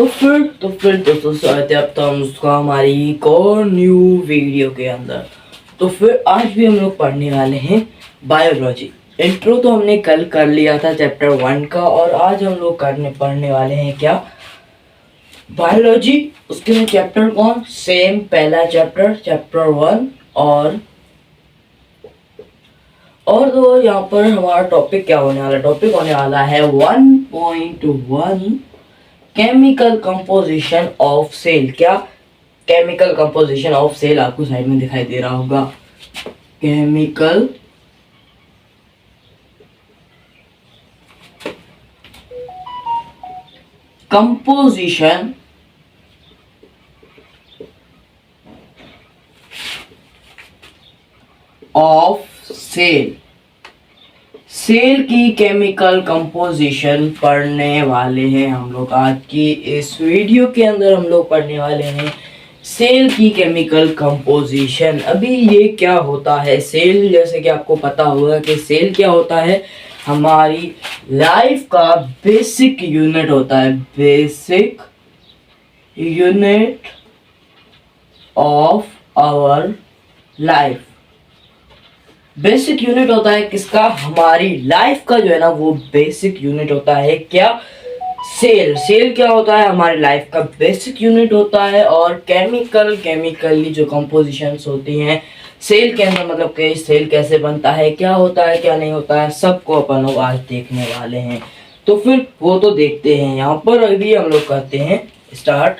तो फिर दोस्तों स्वागत है आपका मुझका हमारी एक और न्यू वीडियो के अंदर। तो फिर आज भी हम लोग पढ़ने वाले हैं बायोलॉजी। इंट्रो तो हमने कल कर लिया था चैप्टर 1 का, और आज हम लोग पढ़ने वाले हैं क्या, बायोलॉजी। उसके में चैप्टर कौन, सेम पहला चैप्टर 1। और तो यहाँ पर हमारा टॉपिक क्या होने वाला, टॉपिक होने वाला है 1.1 केमिकल कंपोजिशन ऑफ सेल। क्या, केमिकल कंपोजिशन ऑफ सेल आपको साइड में दिखाई दे रहा होगा। Chemical composition of cell, cell की केमिकल कंपोजिशन पढ़ने वाले हैं हम लोग। आज की इस वीडियो के अंदर हम लोग पढ़ने वाले हैं सेल की केमिकल कंपोजिशन। अभी ये क्या होता है सेल, जैसे कि आपको पता होगा कि सेल क्या होता है, हमारी लाइफ का बेसिक यूनिट होता है, basic unit of our life. Basic unit होता है किसका, हमारी लाइफ का जो है ना, वो बेसिक यूनिट होता है क्या, सेल। सेल क्या होता है, हमारी लाइफ का बेसिक यूनिट होता है। और केमिकली जो कंपोजिशंस होती हैं सेल के अंदर, मतलब कि सेल कैसे बनता है, क्या होता है क्या नहीं होता है, सबको अपन लोग आज देखने वाले हैं। तो फिर वो तो देखते हैं। यहाँ पर अभी हम लोग करते हैं स्टार्ट,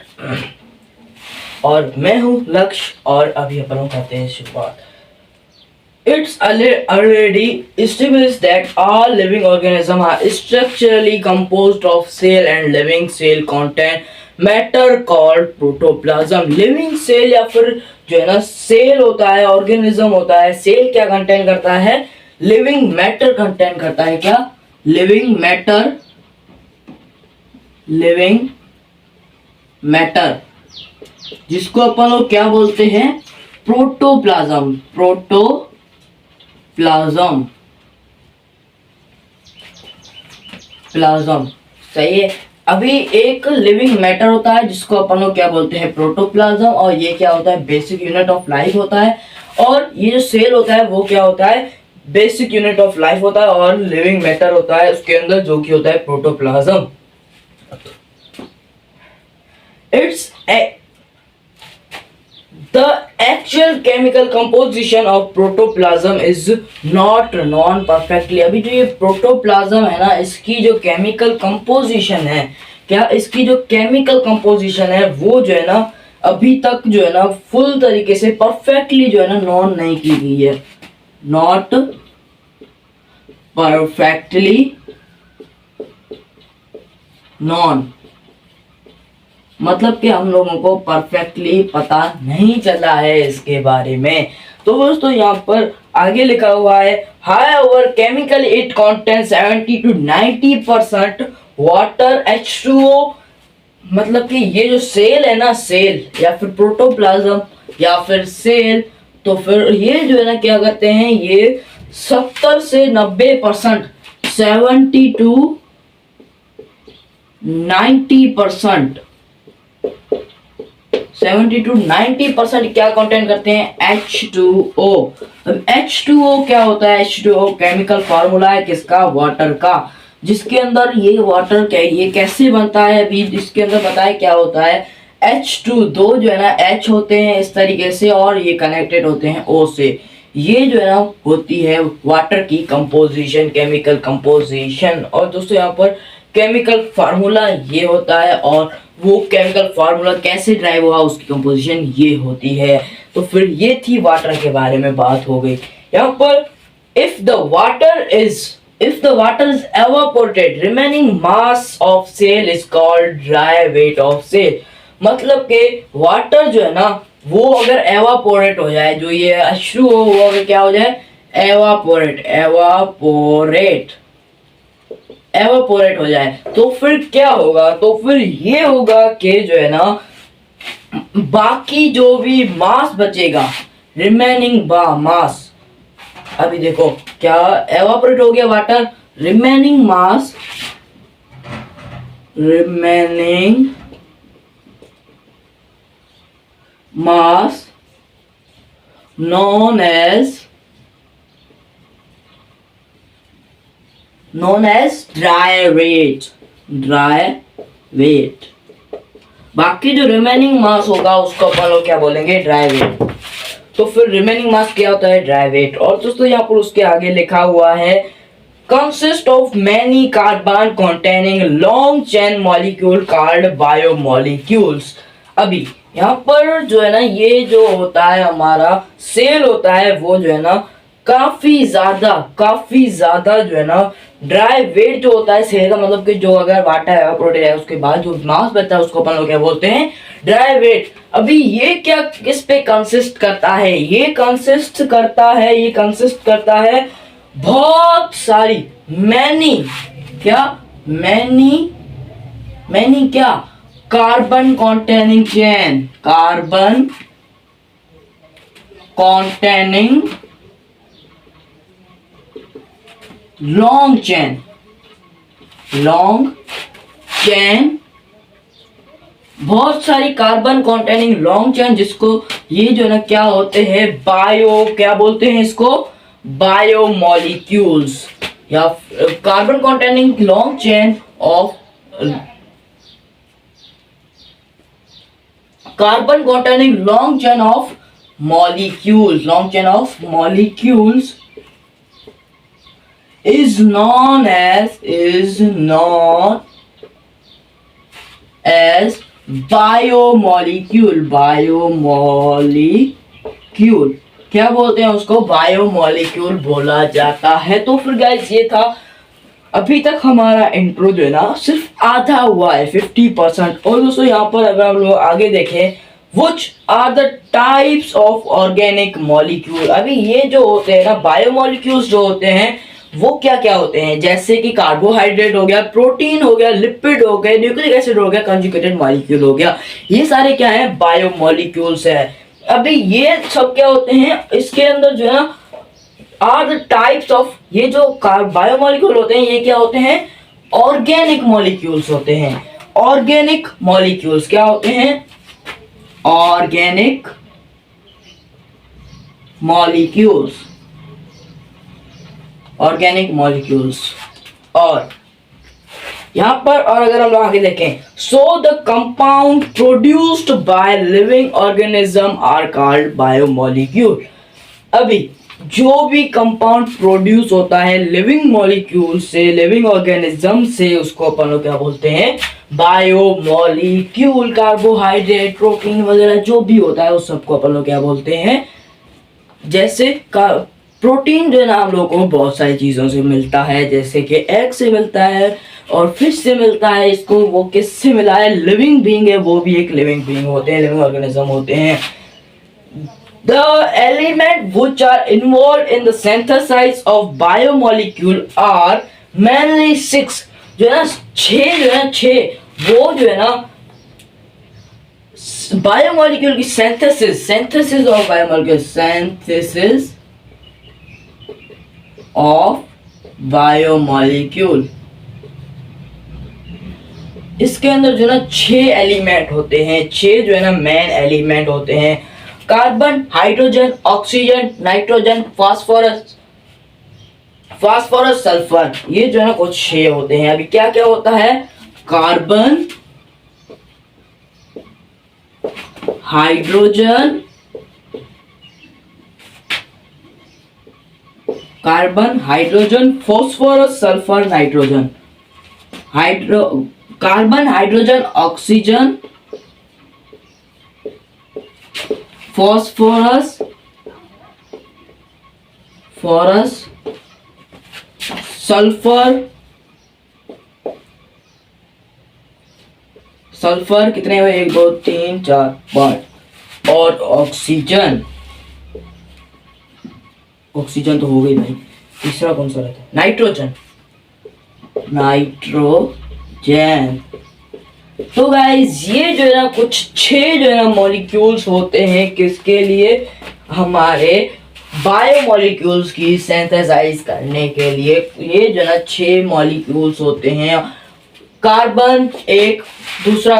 और मैं हूँ लक्ष्य, और अभी अपन लोग करते हैं शुरुआत। It's already established that all living organisms are structurally composed of cell and living cell contain matter called protoplasm। living cell या फिर जो है ना सेल होता है, ऑर्गेनिज्म होता है, सेल क्या कंटेन करता है, लिविंग मैटर कंटेन करता है। क्या, लिविंग मैटर, जिसको अपन लोग क्या बोलते हैं, प्रोटोप्लाज्म। प्लाज्म सही है। अभी एक लिविंग मैटर होता है जिसको अपन लोग क्या बोलते हैं, प्रोटोप्लाज्म, और ये क्या होता है, बेसिक यूनिट ऑफ लाइफ होता है। और ये जो सेल होता है वो क्या होता है, बेसिक यूनिट ऑफ लाइफ होता है, और लिविंग मैटर होता है उसके अंदर, जो कि होता है protoplasm. It's The actual chemical composition of protoplasm is not known perfectly। अभी जो ये प्रोटोप्लाज्म है ना, इसकी जो केमिकल कंपोजिशन है, क्या इसकी जो केमिकल कंपोजिशन है वो जो है ना, अभी तक जो है ना फुल तरीके से परफेक्टली जो है ना नॉन नहीं की गई है। नॉट परफेक्टली नॉन, मतलब कि हम लोगों को परफेक्टली पता नहीं चला है इसके बारे में। तो दोस्तों यहाँ पर आगे लिखा हुआ है, however chemical it contains 70 to 90% water H2O। मतलब कि ये जो सेल है ना, सेल या फिर प्रोटोप्लाज्म या फिर सेल, तो फिर ये जो है ना क्या करते हैं, ये 70 से 90%, 70 to 90%, 70 to 90% क्या कंटेंट करते हैं, H2O। अब H2O क्या होता है, H2O केमिकल फॉर्मूला है किसका, वाटर का, जिसके अंदर ये वाटर क्या, ये कैसे बनता है, अभी इसके अंदर बताए क्या होता है, H2 दो जो है ना H होते हैं इस तरीके से, और ये कनेक्टेड होते हैं O से। ये जो है ना होती है वाटर की कंपोजिशन, केमिकल कंपोजिशन। और दोस्तों यहाँ पर केमिकल फार्मूला ये होता है, और वो केमिकल फार्मूला कैसे ड्राइव हुआ, उसकी कंपोजिशन ये होती है। तो फिर ये थी वाटर के बारे में बात हो गई। यहाँ पर if the water is evaporated, remaining mass of cell is called dry weight of cell। मतलब के वाटर जो है ना वो अगर एवापोरेट हो जाए, जो ये H2O वो अगर क्या हो जाए, एवापोरेट हो जाए, तो फिर क्या होगा, तो फिर ये होगा कि जो है ना बाकी जो भी मास बचेगा, रिमेनिंग मास, अभी देखो क्या एवापोरेट हो गया water, remaining mass known as dry weight। बाकी जो रिमेनिंग मास होगा उसको अपन लोग क्या बोलेंगे, ड्राई वेट। तो फिर रिमेनिंग मास क्या होता है, ड्राई वेट। और दोस्तों यहाँ पर उसके आगे लिखा हुआ है consist of many carbon containing long chain molecule called biomolecules. अभी यहाँ पर जो है ना, ये जो होता है हमारा सेल होता है, वो जो है ना काफी ज्यादा जो है ना ड्राई वेट जो होता है सेल का, मतलब कि जो अगर वाटर एवापोरेट है उसके बाद जो मास बचता है उसको अपन लोग क्या बोलते हैं, ड्राई वेट। अभी ये क्या किस पे कंसिस्ट करता है, ये कंसिस्ट करता है बहुत सारी मैनी क्या कार्बन कॉन्टेनिंग लॉन्ग चेन, बहुत सारी कार्बन कॉन्टेनिंग लॉन्ग चेन, जिसको ये जो है ना क्या होते हैं, क्या बोलते हैं इसको, बायोमॉलिक्यूल्स, या carbon containing long chain of carbon containing long chain of molecules is known as biomolecule. क्या बोलते हैं उसको, बायोमॉलिक्यूल बोला जाता है। तो फिर गाइस ये था अभी तक हमारा इंट्रो जो है ना सिर्फ आधा हुआ है, 50%। और दोस्तों यहाँ पर अगर हम लोग आगे देखें, which are the types of organic molecule। अभी ये जो होते हैं ना बायोमॉलिक्यूल्स जो होते हैं वो क्या क्या होते हैं, जैसे कि कार्बोहाइड्रेट हो गया, प्रोटीन हो गया, लिपिड हो गए, न्यूक्लिक एसिड हो गया, कंजुगेटेड मॉलिक्यूल हो गया, ये सारे क्या है, बायोमॉलिक्यूल्स है। अभी ये सब क्या होते हैं, इसके अंदर जो है ना आर द टाइप्स ऑफ, ये जो बायोमॉलिक्यूल होते हैं ये क्या होते हैं, ऑर्गेनिक मॉलिक्यूल्स होते हैं। ऑर्गेनिक मॉलिक्यूल्स क्या होते हैं, ऑर्गेनिक मॉलिक्यूल्स। और यहां पर और अगर हम लोग आगे देखें, so the compound produced by living organism are called biomolecule. अभी जो भी कंपाउंड प्रोड्यूस होता है लिविंग मॉलिक्यूल से, लिविंग ऑर्गेनिज्म से, उसको अपन लोग क्या बोलते हैं, बायोमॉलिक्यूल। कार्बोहाइड्रेट, प्रोटीन वगैरह जो भी होता है उस सबको अपन लोग क्या बोलते हैं, जैसे प्रोटीन जो है ना हम लोग को बहुत सारी चीज़ों से मिलता है, जैसे कि एग से मिलता है और फिश से मिलता है। इसको वो किससे मिला है, लिविंग बीइंग है, वो भी एक लिविंग बीइंग होते हैं, लिविंग ऑर्गेनिज्म होते हैं। The element which are involved in the synthesis of biomolecule are mainly 6। जो है ना 6 जो है 6 वो जो है ना बायोमोलिक्यूल की synthesis of बायोमोलिक्यूल, इसके अंदर जो है ना 6 एलिमेंट होते हैं, 6 जो है ना मेन एलिमेंट होते हैं। Carbon, hydrogen, oxygen, nitrogen, phosphorus, sulphur, ये जो है ना कुछ 6 होते हैं। अभी क्या क्या होता है, carbon, hydrogen, phosphorus, sulphur, nitrogen. Carbon, hydrogen, oxygen, phosphorus, sulphur कितने हुए, 1 2 3 4 5, और ऑक्सीजन तो हो गई भाई। तीसरा कौन सा रहता है, नाइट्रोजन। तो गाइस ये जो है ना कुछ 6 जो है ना मॉलिक्यूल्स होते हैं, किसके लिए, हमारे बायोमॉलिक्यूल्स की सिंथेसाइज करने के लिए। ये जो है ना 6 मॉलिक्यूल्स होते हैं। कार्बन एक, दूसरा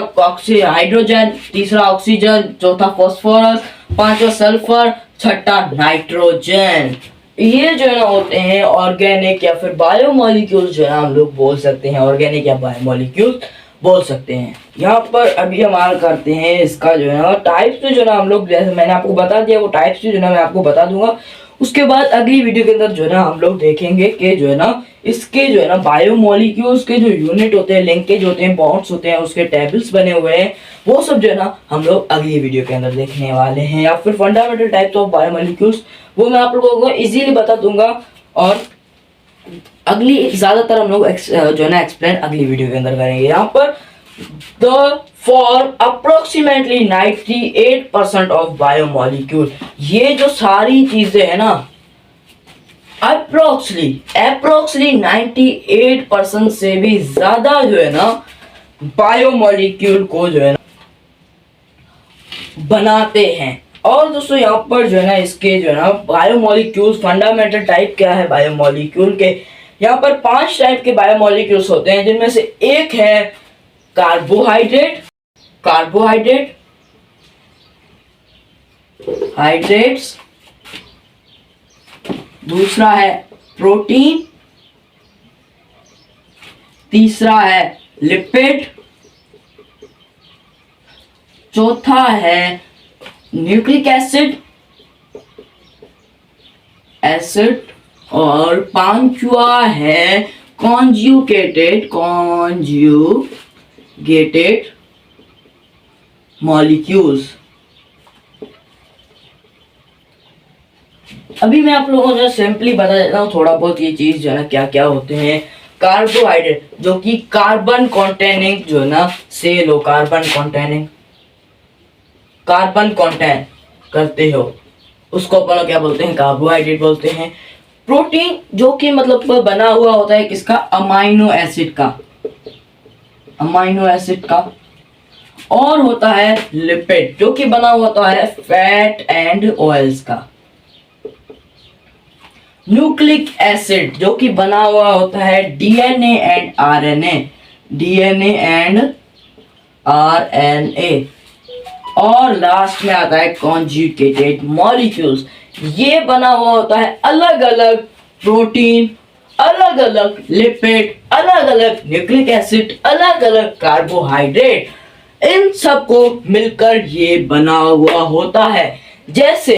हाइड्रोजन, तीसरा ऑक्सीजन, चौथा फॉस्फोरस, पांचवा सल्फर, छठा नाइट्रोजन। ये जो है ना होते हैं ऑर्गेनिक या फिर बायोमोलिक्यूल्स, जो है हम लोग बोल सकते हैं, ऑर्गेनिक या बायोमोलिक्यूल्स बोल सकते हैं। यहाँ पर अभी हम करते हैं इसका जो है ना टाइप्स, जो है ना हम लोग, जैसे मैंने आपको बता दिया वो टाइप्स जो है ना मैं आपको बता दूंगा। उसके बाद अगली वीडियो के अंदर जो है ना हम लोग देखेंगे कि जो है ना इसके जो है ना बायोमोलिक्यूल्स के जो यूनिट होते हैं, लिंकेज होते हैं, बॉन्ड्स होते हैं, उसके टेबल्स बने हुए हैं, वो सब जो है ना हम लोग अगली वीडियो के अंदर देखने वाले हैं। या फिर फंडामेंटल टाइप्स ऑफ बायोमोलिक्यूल्स, वो मैं आप लोगों को इजीली बता दूंगा। और अगली ज्यादातर हम लोग जो है ना एक्सप्लेन अगली वीडियो के अंदर करेंगे। यहाँ पर फॉर अप्रोक्सीमेटली 98% ऑफ बायोमोलिक्यूल, ये जो सारी चीजें है ना अप्रोक्सली 98% से भी ज्यादा जो है ना बायोमोलिक्यूल को जो है ना बनाते हैं। और दोस्तों यहाँ पर जो है ना इसके जो है ना बायोमोलिक्यूल्स, फंडामेंटल टाइप क्या है बायोमोलिक्यूल के, यहाँ पर 5 टाइप के बायोमोलिक्यूल्स होते हैं, जिनमें से एक है हाइड्रेट्स, दूसरा है प्रोटीन, तीसरा है लिपिड, चौथा है न्यूक्लिक एसिड और पांचवा है कॉन्जुगेटेड मॉलिक्यूल्स। अभी मैं आप लोगों को सिंपली बता देता हूँ थोड़ा बहुत ये चीज जो है ना क्या क्या होते हैं। कार्बोहाइड्रेट जो कि कार्बन कॉन्टेनिंग जो है ना सेल हो, कार्बन कॉन्टेन करते हो, उसको अपन क्या बोलते हैं, कार्बोहाइड्रेट बोलते हैं। प्रोटीन जो कि मतलब बना हुआ होता है किसका, अमाइनो एसिड का। और होता है लिपिड जो कि बना हुआ होता है फैट एंड ऑयल्स का। न्यूक्लिक एसिड जो कि बना हुआ होता है डीएनए एंड आरएनए। और लास्ट में आता है कॉन्जुगेटेड मॉलिक्यूल्स, ये बना हुआ होता है अलग अलग प्रोटीन, अलग अलग लिपिड, अलग अलग न्यूक्लिक एसिड, अलग अलग कार्बोहाइड्रेट, इन सबको मिलकर ये बना हुआ होता है। जैसे